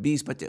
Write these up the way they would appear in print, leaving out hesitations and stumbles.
20-25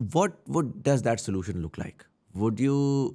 What does that solution look like? Would you